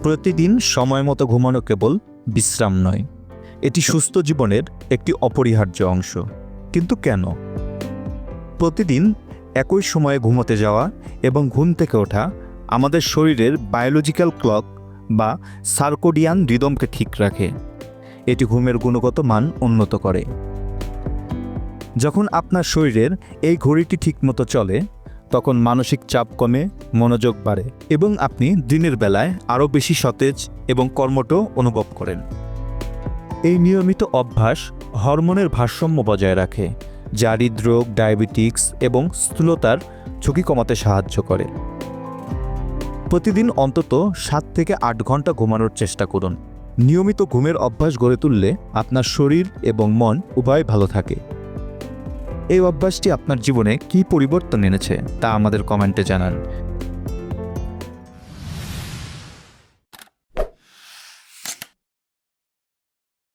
প্রতিদিন সময় মতো ঘুমানো কেবল বিশ্রাম নয়, এটি সুস্থ জীবনের একটি অপরিহার্য অংশ। কিন্তু কেন? প্রতিদিন একই সময়ে ঘুমোতে যাওয়া এবং ঘুম থেকে ওঠা আমাদের শরীরের বায়োলজিক্যাল ক্লক বা সার্কোডিয়ান রিদমকে ঠিক রাখে। এটি ঘুমের গুণগত মান উন্নত করে। যখন আপনার শরীরের এই ঘড়িটি ঠিকমতো চলে, তখন মানসিক চাপ কমে, মনোযোগ বাড়ে এবং আপনি দিনের বেলায় আরও বেশি সতেজ এবং কর্মঠ অনুভব করেন। এই নিয়মিত অভ্যাস হরমোনের ভারসাম্য বজায় রাখে, যা হৃদরোগ, ডায়াবেটিক্স এবং স্থূলতার ঝুঁকি কমাতে সাহায্য করে। প্রতিদিন অন্তত 7 থেকে 8 ঘন্টা ঘুমানোর চেষ্টা করুন। নিয়মিত ঘুমের অভ্যাস গড়ে তুললে আপনার শরীর এবং মন উভয় ভালো থাকে। এই অভ্যাসটি আপনার জীবনে কী পরিবর্তন এনেছে তা আমাদের কমেন্টে জানান।